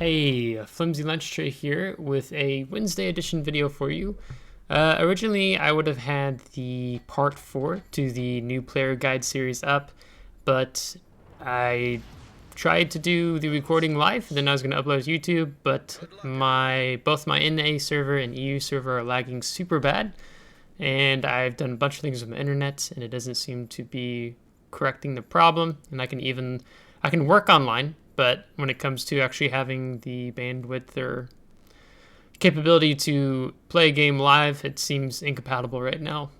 Hey, FlimsyLunchTray here with a Wednesday edition video for you. Originally, I would have had the part 4 to the new player guide series up, but I tried to do the recording live, then I was going to upload to YouTube, but both my NA server and EU server are lagging super bad, and I've done a bunch of things with my internet, and it doesn't seem to be correcting the problem, and I can work online, but when it comes to actually having the bandwidth or capability to play a game live, it seems incompatible right now.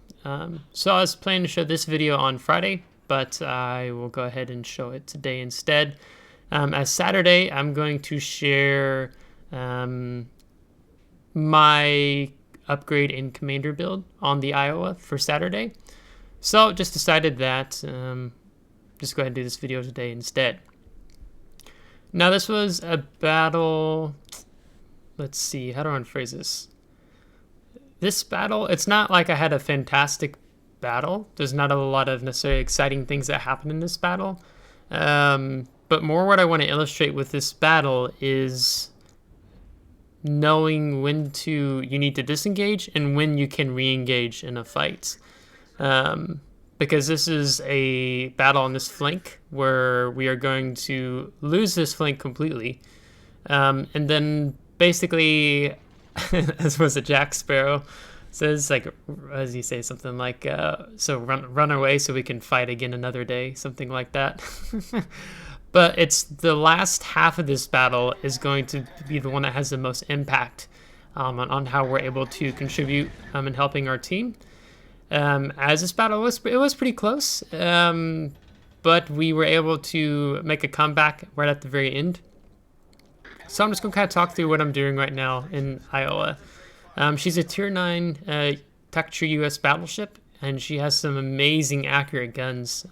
So I was planning to show this video on Friday, but I will go ahead and show it today instead. As Saturday, I'm going to share my upgrade in Commander build on the Iowa for Saturday. So just decided that just go ahead and do this video today instead. Now this was a battle, let's see, how do I phrase this? This battle, it's not like I had a fantastic battle. There's not a lot of necessarily exciting things that happen in this battle. But more what I want to illustrate with this battle is knowing when you need to disengage and when you can re-engage in a fight. Because this is a battle on this flank where we are going to lose this flank completely. And then basically, as was a Jack Sparrow, says, like, as you say, something like, so run away so we can fight again another day, something like that. But it's the last half of this battle is going to be the one that has the most impact on how we're able to contribute in helping our team. As this battle was pretty close, but we were able to make a comeback right at the very end. So I'm just going to kind of talk through what I'm doing right now in Iowa. She's a tier 9 Texture US battleship, and she has some amazing accurate guns.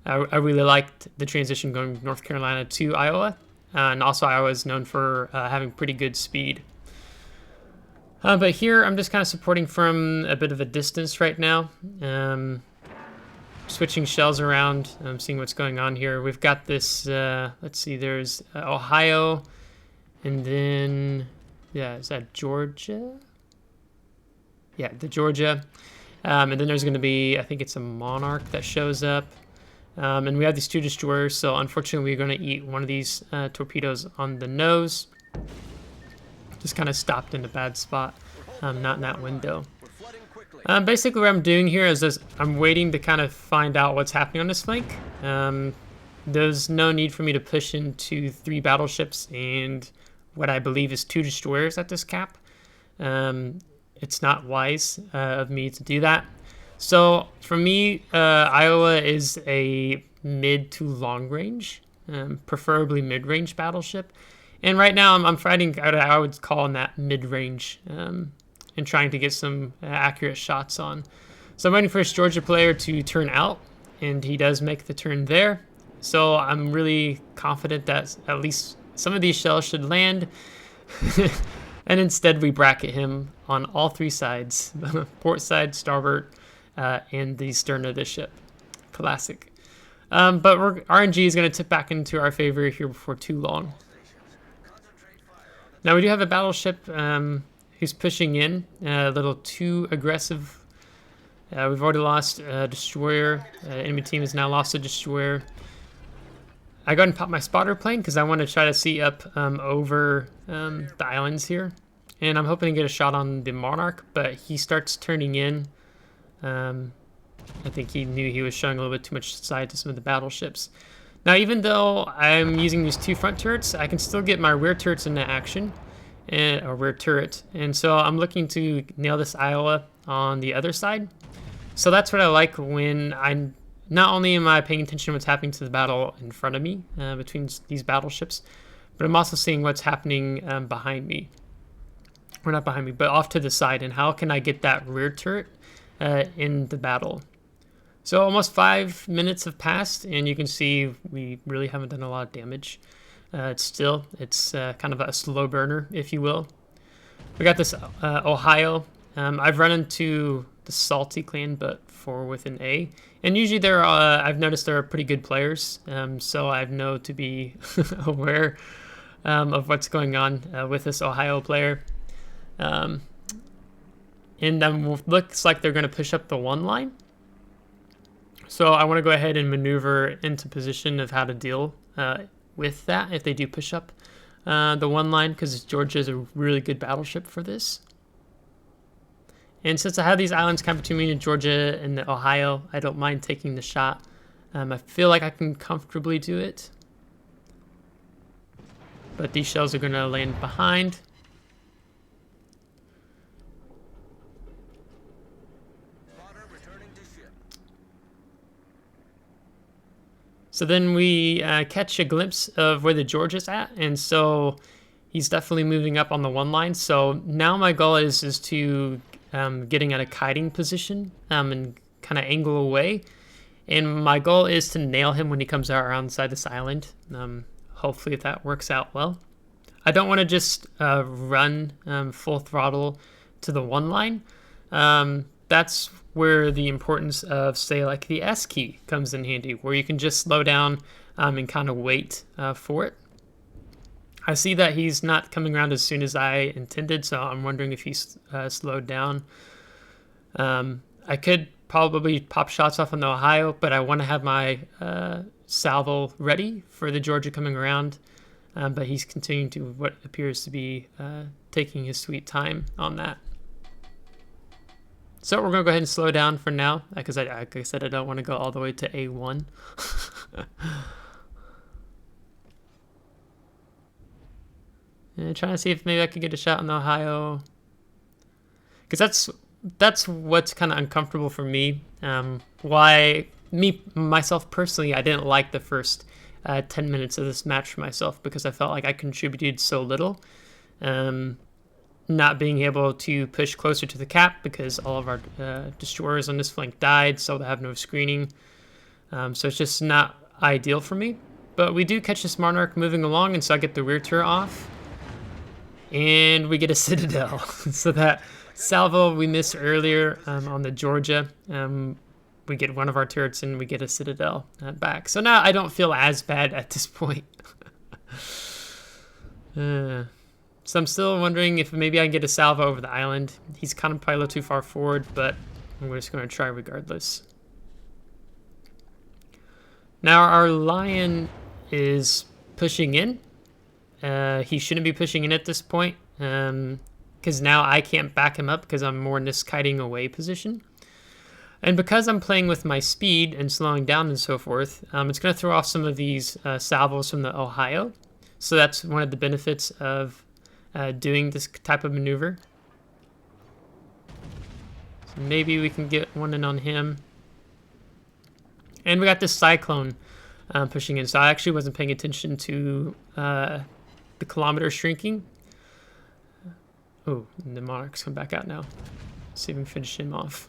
I really liked the transition going from North Carolina to Iowa, and also Iowa is known for having pretty good speed. But here I'm just kind of supporting from a bit of a distance right now, switching shells around, seeing what's going on here. We've got this, let's see, there's Ohio, and then, yeah, is that Georgia? Yeah, the Georgia. And then there's going to be, I think it's a Monarch that shows up. And we have these 2 destroyers, so unfortunately we're going to eat one of these torpedoes on the nose. Just kind of stopped in a bad spot, not in that window. Basically what I'm doing here is I'm waiting to kind of find out what's happening on this flank. There's no need for me to push into 3 battleships and what I believe is 2 destroyers at this cap. It's not wise of me to do that. So for me, Iowa is a mid to long range, preferably mid-range battleship. And right now I'm fighting, I would call in that mid-range, and trying to get some accurate shots on. So I'm waiting for this Georgia player to turn out, and he does make the turn there. So I'm really confident that at least some of these shells should land. And instead we bracket him on all 3 sides, port side, starboard, and the stern of the ship. Classic. But RNG is going to tip back into our favor here before too long. Now we do have a battleship who's pushing in, a little too aggressive. We've already lost a destroyer. Enemy team has now lost a destroyer. I go ahead and pop my spotter plane because I want to try to see up over the islands here. And I'm hoping to get a shot on the Monarch, but he starts turning in. I think he knew he was showing a little bit too much side to some of the battleships. Now, even though I'm using these 2 front turrets, I can still get my rear turrets into action, or rear turret. And so I'm looking to nail this Iowa on the other side. So that's what I like when not only am I paying attention to what's happening to the battle in front of me, between these battleships, but I'm also seeing what's happening behind me. Or not behind me, but off to the side, and how can I get that rear turret in the battle. So almost 5 minutes have passed, and you can see we really haven't done a lot of damage. It's kind of a slow burner, if you will. We got this Ohio. I've run into the Salty clan, but with an A. And usually I've noticed they're pretty good players, so I know to be aware of what's going on with this Ohio player. And looks like they're going to push up the 1 line. So I want to go ahead and maneuver into position of how to deal with that if they do push up the 1 line, because Georgia is a really good battleship for this. And since I have these islands kind of between me and Georgia and the Ohio, I don't mind taking the shot. I feel like I can comfortably do it. But these shells are going to land behind. So then we catch a glimpse of where the Georgia's at, and so he's definitely moving up on the 1 line. So now my goal is to getting at a kiting position and kind of angle away. And my goal is to nail him when he comes out around inside this island. Hopefully that works out well. I don't want to just run full throttle to the 1 line. That's where the importance of, say, like the S key comes in handy, where you can just slow down and kind of wait for it. I see that he's not coming around as soon as I intended, so I'm wondering if he's slowed down. I could probably pop shots off on the Ohio, but I want to have my salvo ready for the Georgia coming around. But he's continuing to what appears to be taking his sweet time on that. So we're going to go ahead and slow down for now, because like I said, I don't want to go all the way to A1. And trying to see if maybe I could get a shot on the Ohio, because that's what's kind of uncomfortable for me. Myself personally, I didn't like the first 10 minutes of this match for myself, because I felt like I contributed so little. Not being able to push closer to the cap because all of our destroyers on this flank died, so they have no screening. So it's just not ideal for me. But we do catch this Monarch moving along, and so I get the rear turret off. And we get a Citadel. So that salvo we missed earlier on the Georgia, we get one of our turrets and we get a Citadel back. So now I don't feel as bad at this point. So I'm still wondering if maybe I can get a salvo over the island. He's kind of probably a little too far forward, but we're just going to try regardless. Now our Lion is pushing in. He shouldn't be pushing in at this point, because now I can't back him up because I'm more in this kiting away position. And because I'm playing with my speed and slowing down and so forth, it's going to throw off some of these salvos from the Ohio. So that's one of the benefits of doing this type of maneuver. So maybe we can get one in on him. And we got this Cyclone pushing in. So I actually wasn't paying attention to the kilometer shrinking. Oh, and the Monarchs come back out now. Let's see if we can finish him off.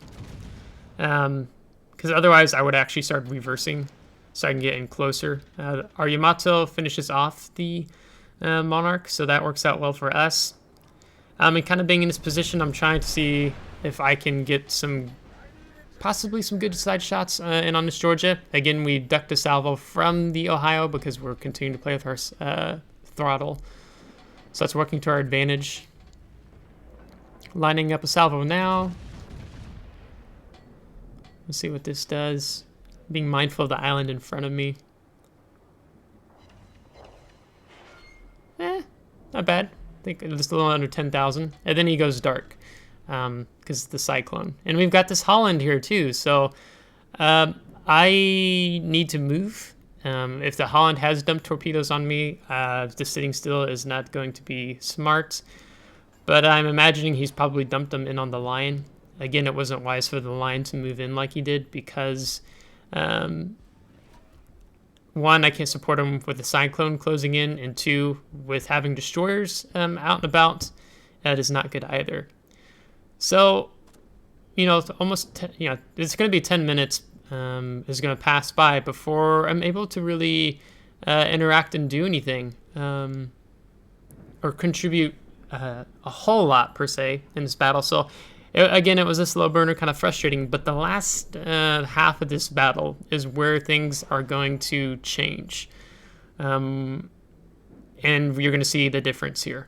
Because otherwise I would actually start reversing so I can get in closer. Our Yamato finishes off the Monarch, so that works out well for us. And kind of being in this position, I'm trying to see if I can get possibly some good side shots in on this Georgia. Again, we ducked a salvo from the Ohio because we're continuing to play with our throttle. So that's working to our advantage. Lining up a salvo now. Let's see what this does. Being mindful of the island in front of me. Not bad. I think just a little under 10,000. And then he goes dark because the Cyclone. And we've got this Holland here too. So I need to move. If the Holland has dumped torpedoes on me, just sitting still is not going to be smart. But I'm imagining he's probably dumped them in on the Lion. Again, it wasn't wise for the Lion to move in like he did because, one, I can't support him with the Cyclone closing in, and two, with having destroyers out and about, that is not good either. So, it's almost, it's going to be 10 minutes is going to pass by before I'm able to really interact and do anything or contribute a whole lot, per se, in this battle. So, again, it was a slow burner, kind of frustrating, but the last half of this battle is where things are going to change. And And you're going to see the difference here.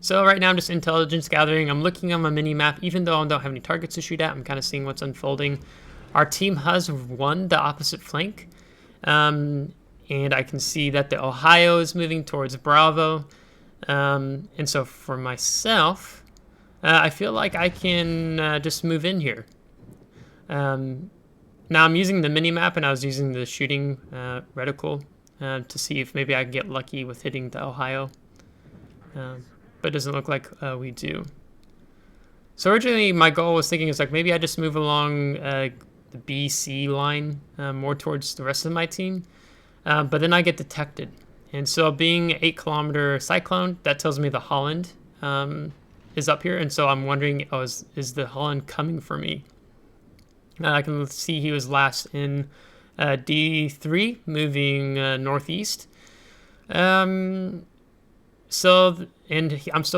So right now I'm just intelligence gathering. I'm looking on my mini map. Even though I don't have any targets to shoot at, I'm kind of seeing what's unfolding. Our team has won the opposite flank. And I can see that the Ohio is moving towards Bravo. And so for myself, I feel like I can just move in here. Now I'm using the mini map, and I was using the shooting reticle to see if maybe I can get lucky with hitting the Ohio. But it doesn't look like we do. So originally my goal was thinking is like maybe I just move along the BC line more towards the rest of my team. But then I get detected. And so being 8-kilometer cyclone, that tells me the Holland is up here. And so I'm wondering, oh, is the Holland coming for me? I can see he was last in D3, moving northeast. I'm still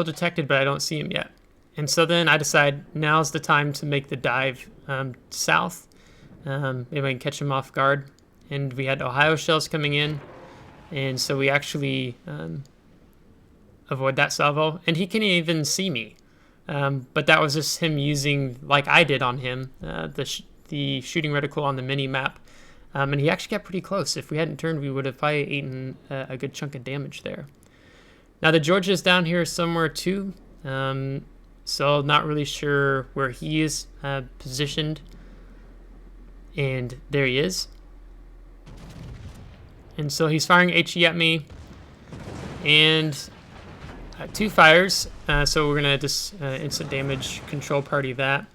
detected, but I don't see him yet. And so then I decide now's the time to make the dive south. Maybe I can catch him off guard. And we had Ohio shells coming in. And so we actually avoid that salvo. And he can't even see me. But that was just him using, like I did on him, the shooting reticle on the mini map. And he actually got pretty close. If we hadn't turned, we would have probably eaten a good chunk of damage there. Now the Georgia's down here somewhere too, so not really sure where he is positioned. And there he is. And so he's firing HE at me, and 2 fires. So we're gonna just instant damage control party that.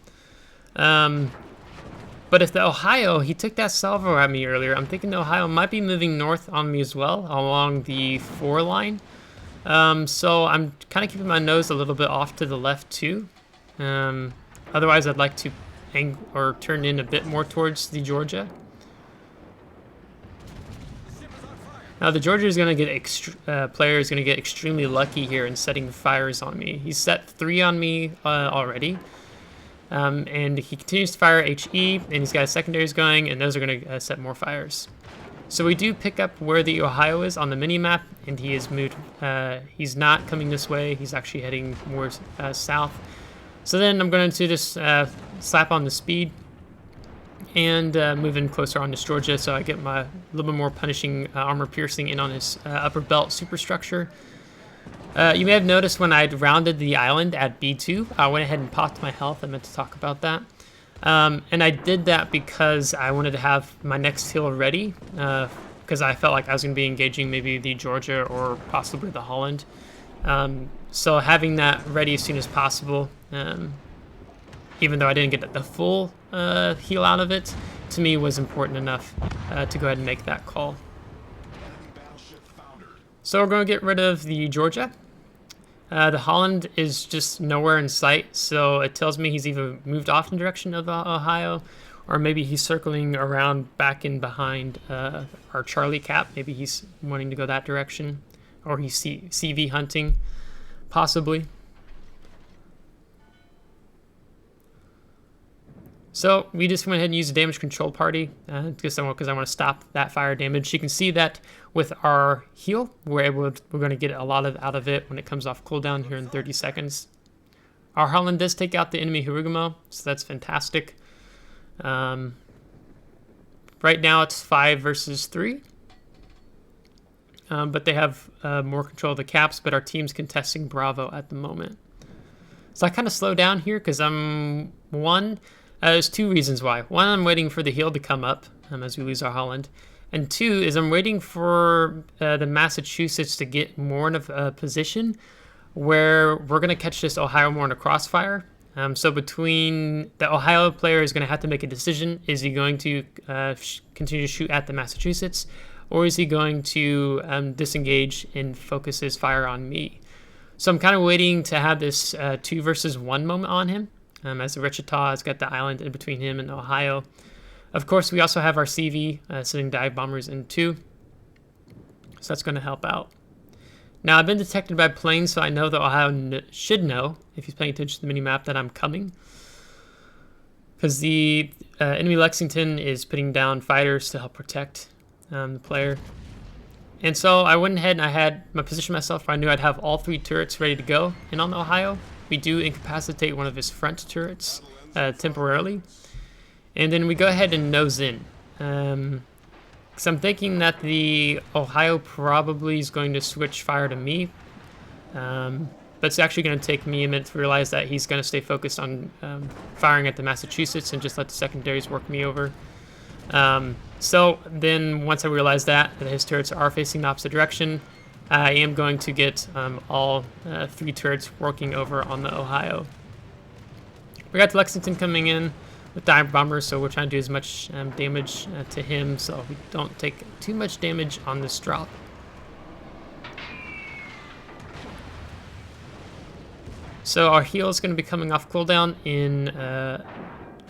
But if the Ohio, he took that salvo at me earlier, I'm thinking the Ohio might be moving north on me as well along the 4 line. So I'm kind of keeping my nose a little bit off to the left too. Otherwise, I'd like to turn in a bit more towards the Georgia. Now the Georgia is going to get player is going to get extremely lucky here in setting fires on me. He's set 3 on me already. And he continues to fire HE, and he's got his secondaries going, and those are going to set more fires. So we do pick up where the Ohio is on the mini-map, and he is moved. He's not coming this way. He's actually heading more south. So then I'm going to just slap on the speed and move in closer on this Georgia, so I get my little bit more punishing armor piercing in on his upper belt superstructure. You may have noticed when I'd rounded the island at B2, I went ahead and popped my health. I meant to talk about that. And I did that because I wanted to have my next heal ready, because I felt like I was going to be engaging maybe the Georgia or possibly the Holland. So having that ready as soon as possible, even though I didn't get the full heal out of it, to me was important enough to go ahead and make that call. So we're going to get rid of the Georgia. The Holland is just nowhere in sight, so it tells me he's either moved off in the direction of Ohio, or maybe he's circling around back in behind our Charlie cap. Maybe he's wanting to go that direction, or he's CV hunting, possibly. So we just went ahead and used a damage control party because I want to stop that fire damage. You can see that with our heal, we're going to get a lot out of it when it comes off cooldown here in 30 seconds. Our Holland does take out the enemy Hirugumo, so that's fantastic. Right now it's 5 versus 3. But they have more control of the caps, but our team's contesting Bravo at the moment. So I kind of slow down here because I'm there's 2 reasons why. 1, I'm waiting for the heal to come up as we lose our Holland. And 2 is I'm waiting for the Massachusetts to get more in a position where we're going to catch this Ohio more in a crossfire. So between the Ohio player is going to have to make a decision. Is he going to continue to shoot at the Massachusetts, or is he going to disengage and focus his fire on me? So I'm kind of waiting to have this 2 versus 1 moment on him. As the Wichita has got the island in between him and Ohio. Of course, we also have our CV sending dive bombers in too. So that's going to help out. Now, I've been detected by planes, so I know that Ohio should know, if he's paying attention to the mini-map, that I'm coming. because the enemy Lexington is putting down fighters to help protect the player. And so I went ahead and I had my position myself where I knew I'd have all 3 turrets ready to go. And on the Ohio, we do incapacitate one of his front turrets temporarily. And then we go ahead and nose in. Because I'm thinking that the Ohio probably is going to switch fire to me. But it's actually going to take me a minute to realize that he's going to stay focused on firing at the Massachusetts and just let the secondaries work me over. So then once I realize that his turrets are facing the opposite direction, I am going to get all 3 turrets working over on the Ohio. We got the Lexington coming in with dive bombers, so we're trying to do as much damage to him so we don't take too much damage on this drop. So our heal is going to be coming off cooldown in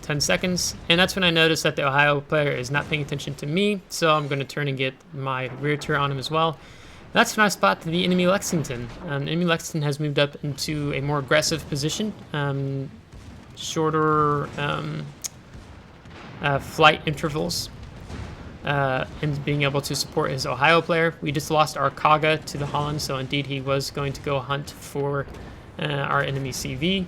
10 seconds, and that's when I noticed that the Ohio player is not paying attention to me, so I'm going to turn and get my rear turret on him as well. That's when I spot the enemy Lexington. Enemy Lexington has moved up into a more aggressive position, shorter flight intervals, and being able to support his Ohio player. We just lost our Kaga to the Holland, so indeed he was going to go hunt for our enemy CV.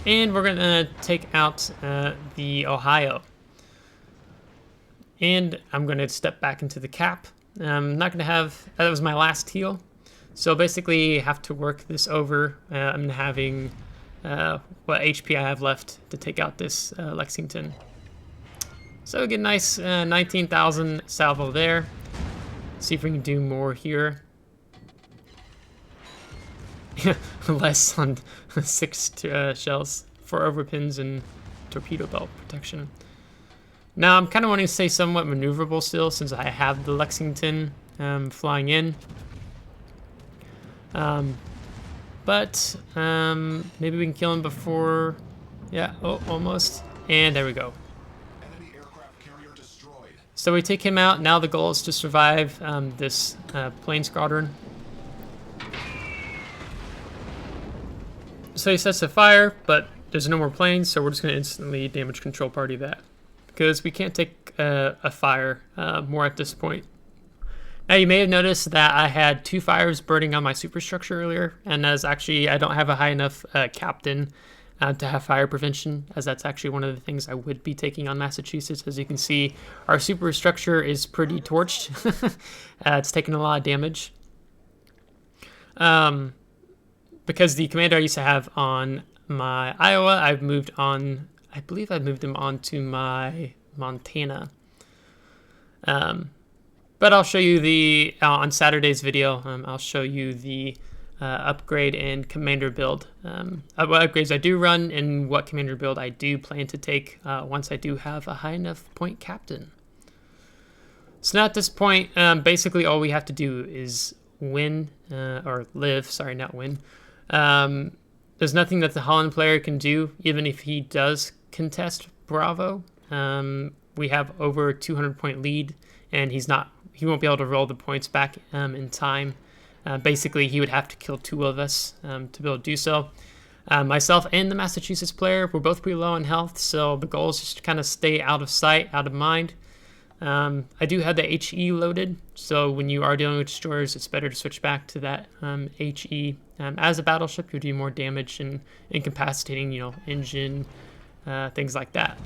And we're going to take out the Ohio. And I'm going to step back into the cap. I'm not going to have... that was my last heal. So basically, have to work this over. I'm having what HP I have left to take out this Lexington. So get a nice 19,000 salvo there. See if we can do more here. Less on 6 shells, 4 overpins, and torpedo belt protection. Now I'm kind of wanting to stay somewhat maneuverable still since I have the Lexington flying in. But maybe we can kill him before... yeah, oh, almost. And there we go. Enemy aircraft carrier destroyed. So we take him out. Now the goal is to survive this plane squadron. So he sets a fire, but there's no more planes, so we're just going to instantly damage control party that. Because we can't take a fire more at this point. Now you may have noticed that I had 2 fires burning on my superstructure earlier, and as actually I don't have a high enough captain to have fire prevention, as that's actually one of the things I would be taking on Massachusetts. As you can see, our superstructure is pretty torched. It's taken a lot of damage. Because the commander I used to have on my Iowa, I've moved on, I believe I've moved him on to my Montana. But I'll show you the, on Saturday's video, I'll show you the upgrade and commander build. What upgrades I do run and what commander build I do plan to take once I do have a high enough point captain. So now at this point, basically all we have to do is win, or live, sorry, not win. There's nothing that the Holland player can do, even if he does contest Bravo. We have over a 200-point lead, and he won't be able to roll the points back in time. Basically, he would have to kill 2 of us to be able to do so. Myself and the Massachusetts player, we're both pretty low in health, so the goal is just to kind of stay out of sight, out of mind. I do have the HE loaded, so when you are dealing with destroyers, it's better to switch back to that HE. As a battleship, you do more damage and incapacitating, engine, things like that.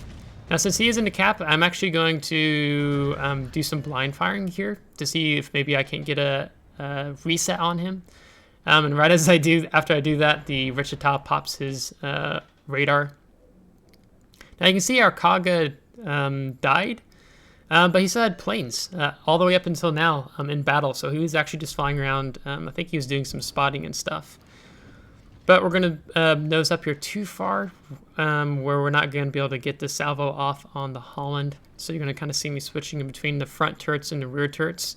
Now, since he is in the cap, I'm actually going to do some blind firing here to see if maybe I can't get a reset on him. And right as I do, after I do that, the Wichita pops his radar. Now you can see our Kaga died. But he still had planes all the way up until now in battle, so he was actually just flying around. I think he was doing some spotting and stuff. But we're going to nose up here too far, where we're not going to be able to get the salvo off on the Holland. So you're going to kind of see me switching in between the front turrets and the rear turrets.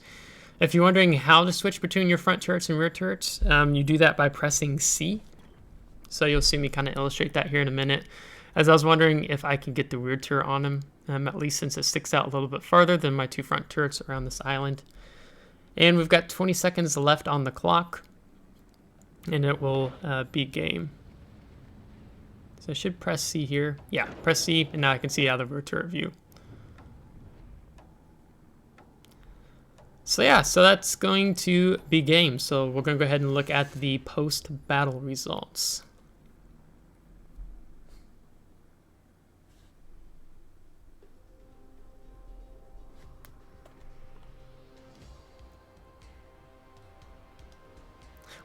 If you're wondering how to switch between your front turrets and rear turrets, you do that by pressing C. So you'll see me kind of illustrate that here in a minute. As I was wondering if I can get the rear turret on him, at least since it sticks out a little bit farther than my 2 front turrets around this island. And we've got 20 seconds left on the clock, and it will be game. So I should press C here. Yeah, press C, and now I can see out of the turret view. So yeah, so that's going to be game. So we're going to go ahead and look at the post-battle results.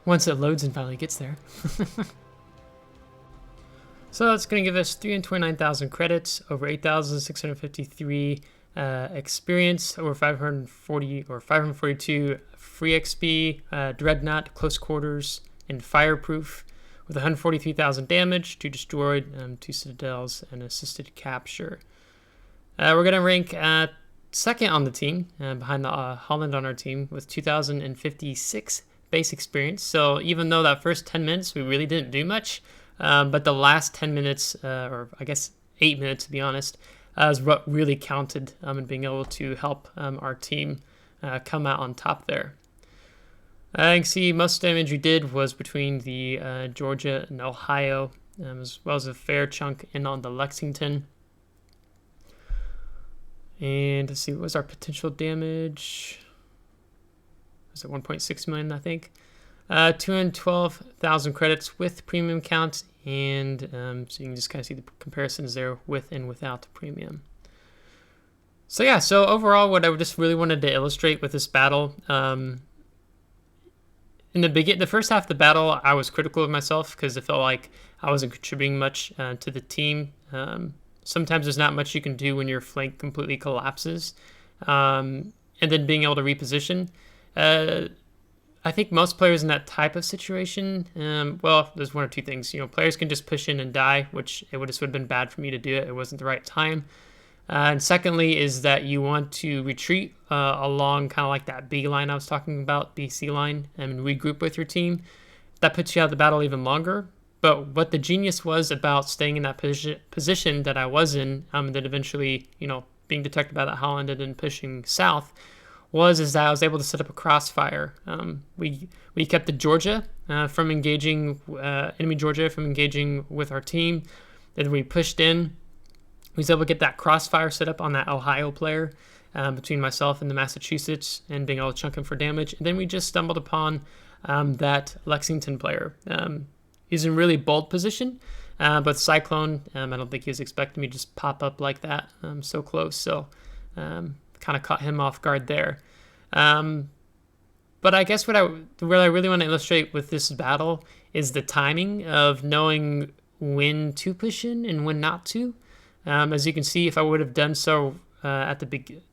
Once it loads and finally gets there. So it's going to give us 329,000 credits, over 8,653 experience, over 540 or 542 free XP, Dreadnought, Close Quarters, and Fireproof, with 143,000 damage, 2 destroyed, 2 citadels, and assisted capture. We're going to rank second on the team, behind the Holland on our team, with 2,056 base experience. So even though that first 10 minutes we really didn't do much, but the last 10 minutes, or I guess 8 minutes to be honest, is what really counted in being able to help our team come out on top there. You can see most damage we did was between the Georgia and Ohio, as well as a fair chunk in on the Lexington. And let's see, what was our potential damage? Was it 1.6 million, I think? 212,000 credits with premium count, and so you can just kind of see the comparisons there with and without the premium. So yeah, so overall, what I just really wanted to illustrate with this battle, in the first half of the battle, I was critical of myself because it felt like I wasn't contributing much to the team. Sometimes there's not much you can do when your flank completely collapses, and then being able to reposition. I think most players in that type of situation, well, there's one or two things. You know, players can just push in and die, which it would have been bad for me to do it. It wasn't the right time. And secondly is that you want to retreat along kind of like that B line I was talking about, BC line, and regroup with your team. That puts you out of the battle even longer. But what the genius was about staying in that position that I was in, and then eventually, you know, being detected by that Holland and then pushing south, is that I was able to set up a crossfire. We kept the Georgia from engaging, enemy Georgia from engaging with our team. Then we pushed in. We was able to get that crossfire set up on that Ohio player between myself and the Massachusetts, and being able to chunk him for damage. And then we just stumbled upon that Lexington player. He's in really bold position, but Cyclone, I don't think he was expecting me to just pop up like that so close. So kind of caught him off guard there. But I guess what I really want to illustrate with this battle is the timing of knowing when to push in and when not to. As you can see, if I would have done so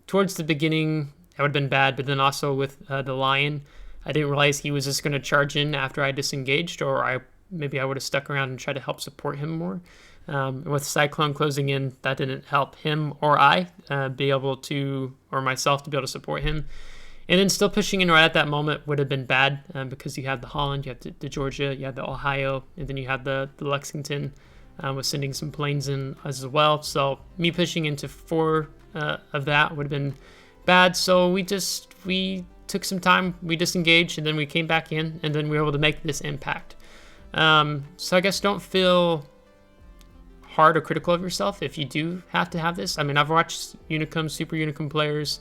towards the beginning, that would have been bad. But then also with the Lion, I didn't realize he was just going to charge in after I disengaged, or maybe I would have stuck around and tried to help support him more. With Cyclone closing in, that didn't help him or be able to, or myself to be able to support him. And then still pushing in right at that moment would have been bad because you have the Holland, you have the Georgia, you have the Ohio, and then you have the Lexington with sending some planes in as well. So me pushing into 4 of that would have been bad. So we took some time, we disengaged, and then we came back in, and then we were able to make this impact. So I guess don't feel hard or critical of yourself if you do have to have this. I mean, I've watched Unicum, Super Unicum players,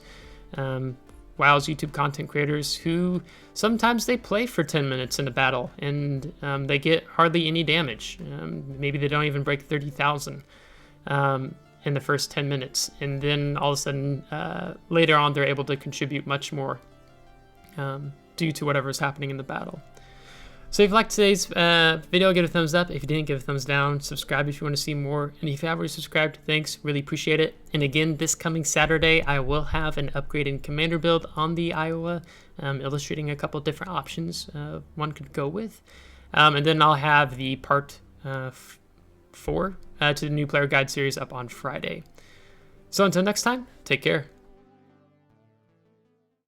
WoW's YouTube content creators who sometimes they play for 10 minutes in a battle and they get hardly any damage. Maybe they don't even break 30,000 in the first 10 minutes. And then all of a sudden, later on, they're able to contribute much more due to whatever's happening in the battle. So if you liked today's video, give it a thumbs up. If you didn't, give it a thumbs down. Subscribe if you want to see more. And if you have already subscribed, thanks. Really appreciate it. And again, this coming Saturday, I will have an upgraded commander build on the Iowa, illustrating a couple different options one could go with. And then I'll have the part 4 to the new player guide series up on Friday. So until next time, take care.